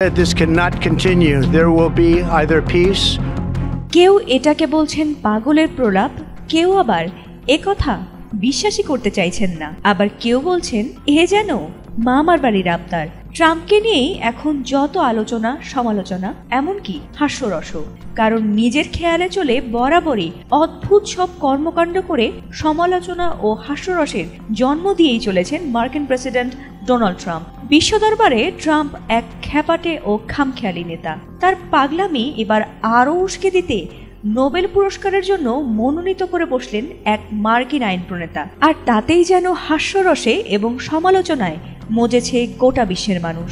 This cannot continue. There will be either peace. কেউ এটাকে বলছেন পাগলের প্রলাপ, কেউ আবার একথা বিশ্বাসই করতে চাইছেন না, আবার কেউ বলছেন এ যেন মামার বাড়ির আবদার। ট্রাম্পকে নিয়েই এখন যত আলোচনা সমালোচনা, এমনকি হাস্যরস, কারণ নিজের খেয়ালে চলে বরাবরই অদ্ভুত সব কর্মকাণ্ড করে সমালোচনা ও হাস্যরসের জন্ম দিয়েই চলেছেন মার্কিন প্রেসিডেন্ট ডোনাল্ড ট্রাম্প। বিশ্ব দরবারে ট্রাম্প এক খ্যাপাটে ও খামখেয়ালি নেতা। তার পাগলামি এবার আরও উস্কে দিতে নোবেল পুরস্কারের জন্য মনোনীত করে বসলেন এক মার্কিন আইন প্রণেতা, আর তাতেই যেন হাস্যরসে এবং সমালোচনায় মজেছে গোটা বিশ্বের মানুষ।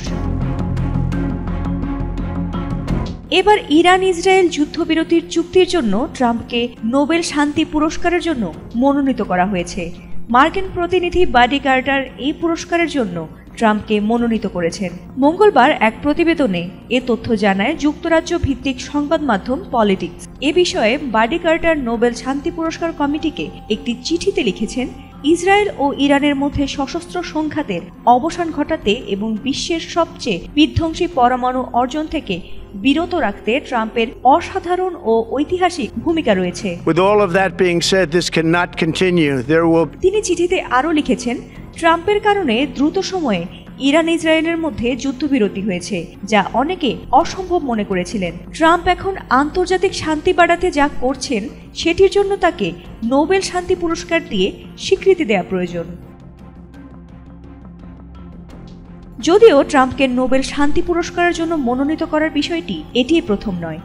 এবার ইরান ইসরায়েল যুদ্ধবিরতির চুক্তির জন্য ট্রাম্পকে নোবেল শান্তি পুরস্কারের জন্য মনোনীত করা হয়েছে। মার্কিন প্রতিনিধি বাডি কার্টার এই পুরস্কারের জন্য ট্রাম্পকে মনোনীত করেছেন। মঙ্গলবার এক প্রতিবেদনে এ তথ্য জানায় যুক্তরাজ্য ভিত্তিক সংবাদ মাধ্যম পলিটিক্স। এ বিষয়ে বাডি কার্টার নোবেল শান্তি পুরস্কার কমিটিকে একটি চিঠিতে লিখেছেন, ইসরায়েল ও ইরানের মধ্যে সশস্ত্র সংঘাতের অবসান ঘটাতে এবং বিশ্বের সবচেয়ে বিধ্বংসী পরমাণু অর্জন থেকে বিরত রাখতে ট্রাম্পের অসাধারণ ও ঐতিহাসিক ভূমিকা রয়েছে। With all of that being said, this cannot continue. তিনি চিঠিতে আরও লিখেছেন, ট্রাম্পের কারণে দ্রুত সময়ে ইরান ইসরায়েলের মধ্যে যুদ্ধবিরতি হয়েছে, যা অনেকে অসম্ভব মনে করেছিলেন। ট্রাম্প এখন আন্তর্জাতিক শান্তি বাড়াতে যা করছেন সেটির জন্য তাকে নোবেল শান্তি পুরস্কার দিয়ে স্বীকৃতি দেওয়া প্রয়োজন। যদিও ট্রাম্পকে নোবেল শান্তি পুরস্কারের জন্য মনোনীত করার বিষয়টি এটিই প্রথম নয়।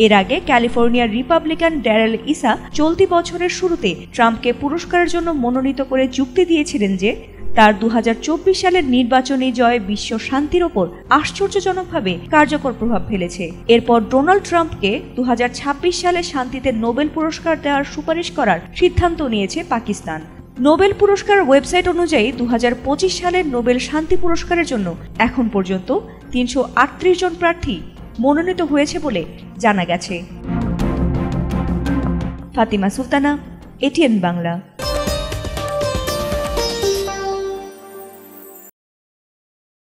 এর আগে ক্যালিফোর্নিয়ার রিপাবলিকান ড্যারেল ইসা চলতি বছরের শুরুতে ট্রাম্পকে পুরস্কারের জন্য মনোনীত করে যুক্তি দিয়েছিলেন যে তার 2024 সালের নির্বাচনী জয় বিশ্ব শান্তির ওপর আশ্চর্যজনকভাবে কার্যকর প্রভাব ফেলেছে। এরপর ডোনাল্ড ট্রাম্পকে 2026 সালে শান্তিতে নোবেল পুরস্কার দেওয়ার সুপারিশ করার সিদ্ধান্ত নিয়েছে পাকিস্তান। নোবেল পুরস্কার ওয়েবসাইট অনুযায়ী 2025 সালের নোবেল শান্তি পুরস্কারের জন্য এখন পর্যন্ত 338 জন প্রার্থী মনোনীত হয়েছে বলে জানা গেছে। ফাতিমা সুলতানা, এটিএন বাংলা।